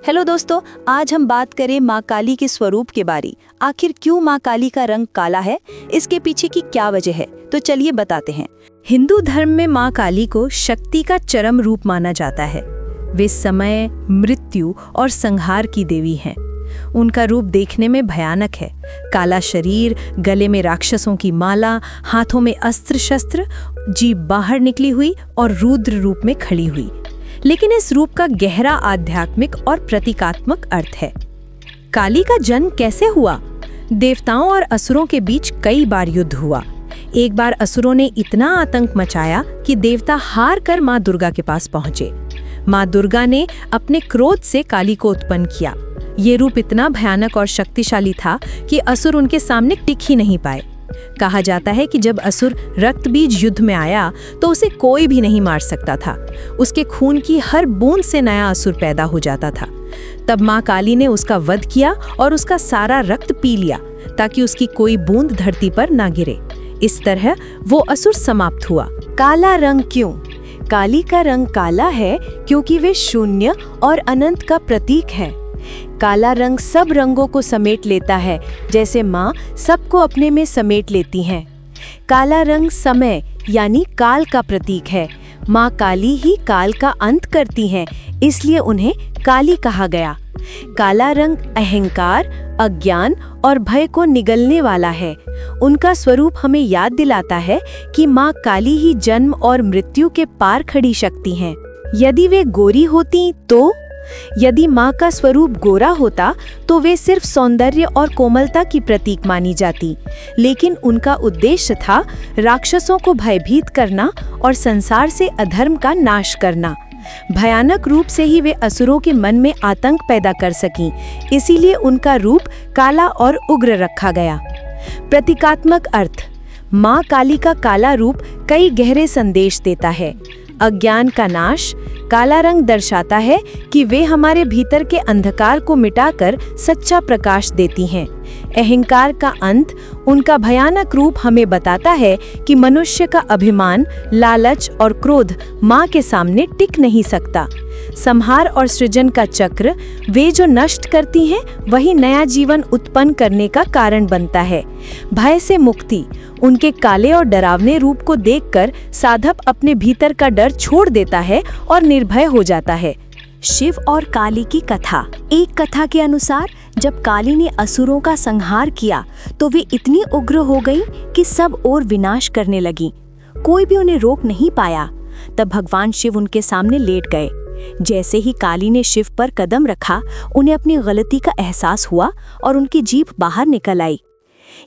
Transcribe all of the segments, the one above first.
Hello दोस्तों, आज हम बात करें माँ काली के स्वरूप के बारे। आखिर क्यों माँ काली का रंग काला है, इसके पीछे की क्या वजह है, तो चलिए बताते हैं। हिंदू धर्म में माँ काली को शक्ति का चरम रूप माना जाता है। वे समय, मृत्यु और संहार की देवी हैं। उनका रूप देखने में भयानक है। काला शरीर, गले में राक्षसों की माला, हाथों में अस्त्र शस्त्र, जीभ बाहर निकली हुई और रुद्र रूप में खड़ी हुई। लेकिन इस रूप का गहरा आध्यात्मिक और प्रतीकात्मक अर्थ है। काली का जन्म कैसे हुआ? देवताओं और असुरों के बीच कई बार युद्ध हुआ। एक बार असुरों ने इतना आतंक मचाया कि देवता हार कर माँ दुर्गा के पास पहुंचे। माँ दुर्गा ने अपने क्रोध से काली को उत्पन्न किया। ये रूप इतना भयानक और शक्तिशाली था कि असुर उनके सामने टिक ही नहीं पाए। कहा जाता है कि जब असुर रक्तबीज युद्ध में आया तो उसे कोई भी नहीं मार सकता था। उसके खून की हर बूंद से नया असुर पैदा हो जाता था। तब माँ काली ने उसका वध किया और उसका सारा रक्त पी लिया ताकि उसकी कोई बूंद धरती पर ना गिरे। इस तरह वो असुर समाप्त हुआ। काला रंग क्यों? काली का रंग काला है क्योंकि वे शून्य और अनंत का प्रतीक है। काला रंग सब रंगों को समेट लेता है, जैसे माँ सबको अपने में समेट लेती हैं। काला रंग समय यानी काल का प्रतीक है। माँ काली ही काल का अंत करती हैं, इसलिए उन्हें काली कहा गया। काला रंग अहंकार, अज्ञान और भय को निगलने वाला है। उनका स्वरूप हमें याद दिलाता है कि माँ काली ही जन्म और मृत्यु के पार खड़ी शक्ति हैं। यदि वे गोरी होती तो? यदि माँ का स्वरूप गोरा होता तो वे सिर्फ सौंदर्य और कोमलता की प्रतीक मानी जाती, लेकिन उनका उद्देश्य था राक्षसों को भयभीत करना और संसार से अधर्म का नाश करना। भयानक रूप से ही वे असुरों के मन में आतंक पैदा कर सकीं, इसीलिए उनका रूप काला और उग्र रखा गया। प्रतीकात्मक अर्थ: माँ काली का काला रूप कई गहरे संदेश देता है। अज्ञान का नाश: काला रंग दर्शाता है कि वे हमारे भीतर के अंधकार को मिटाकर सच्चा प्रकाश देती हैं। अहंकार का अंत: उनका भयानक रूप हमें बताता है कि मनुष्य का अभिमान, लालच और क्रोध माँ के सामने टिक नहीं सकता। संहार और सृजन का चक्र: वे जो नष्ट करती हैं वही नया जीवन उत्पन्न करने का कारण बनता है। भय से मुक्ति: उनके काले और डरावने रूप को देखकर साधक अपने भीतर का डर छोड़ देता है और निर्भय हो जाता है। शिव और काली की कथा। एक कथा के अनुसार जब काली ने असुरों का संहार किया तो वे इतनी उग्र हो गई कि सब और विनाश करने लगी। कोई भी उन्हें रोक नहीं पाया। तब भगवान शिव उनके सामने लेट गए। जैसे ही काली ने शिव पर कदम रखा, उन्हें अपनी गलती का एहसास हुआ और उनकी जीभ बाहर निकल आई।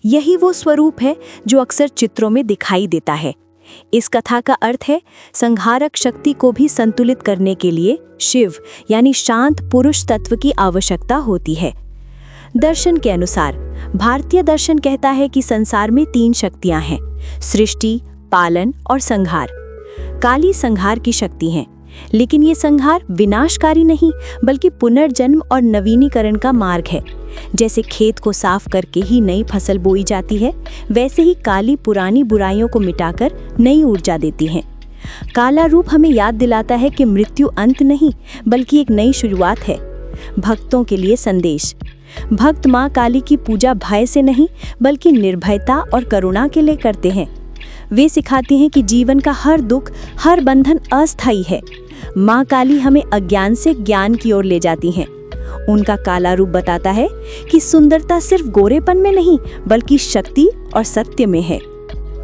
यही वो स्वरूप है जो अक्सर चित्रों में दिखाई देता है। इस कथा का अर्थ है, संहारक शक्ति को भी संतुलित करने के लिए शिव यानी शांत पुरुष तत्व की आवश्यकता होती है। दर्शन के अनुसार भारतीय दर्शन कहता है कि संसार में 3 शक्तियां हैं: सृष्टि, पालन और संहार। काली संहार की शक्ति है, लेकिन ये संहार विनाशकारी नहीं बल्कि पुनर्जन्म और नवीनीकरण का मार्ग है। जैसे खेत को साफ करके ही नई फसल बोई जाती है, वैसे ही काली पुरानी बुराइयों को मिटाकर नई ऊर्जा देती है। काला रूप हमें याद दिलाता है कि मृत्यु अंत नहीं बल्कि एक नई शुरुआत है। भक्तों के लिए संदेश: भक्त माँ काली की पूजा भय से नहीं बल्कि निर्भयता और करुणा के लिए करते हैं। वे सिखाती हैं कि जीवन का हर दुख, हर बंधन अस्थायी है। माँ काली हमें अज्ञान से ज्ञान की ओर ले जाती हैं। उनका काला रूप बताता है कि सुंदरता सिर्फ गोरेपन में नहीं बल्कि शक्ति और सत्य में है।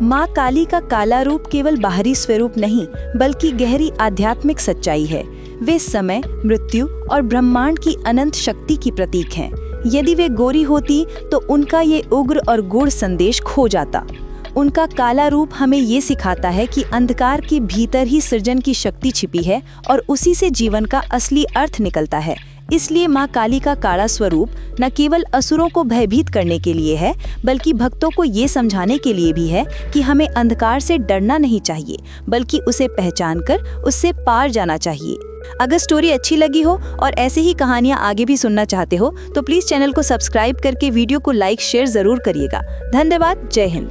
माँ काली का काला रूप केवल बाहरी स्वरूप नहीं बल्कि गहरी आध्यात्मिक सच्चाई है। वे समय, मृत्यु और ब्रह्मांड की अनंत शक्ति की प्रतीक हैं। यदि वे गोरी होती तो उनका ये उग्र और गूढ़ संदेश खो जाता। उनका काला रूप हमें ये सिखाता है कि अंधकार के भीतर ही सृजन की शक्ति छिपी है और उसी से जीवन का असली अर्थ निकलता है। इसलिए माँ काली का काला स्वरूप न केवल असुरों को भयभीत करने के लिए है बल्कि भक्तों को ये समझाने के लिए भी है कि हमें अंधकार से डरना नहीं चाहिए बल्कि उसे पहचान कर उससे पार जाना चाहिए। अगर स्टोरी अच्छी लगी हो और ऐसे ही कहानियाँ आगे भी सुनना चाहते हो तो प्लीज़ चैनल को सब्सक्राइब करके वीडियो को लाइक शेयर ज़रूर करिएगा। धन्यवाद। जय हिंद।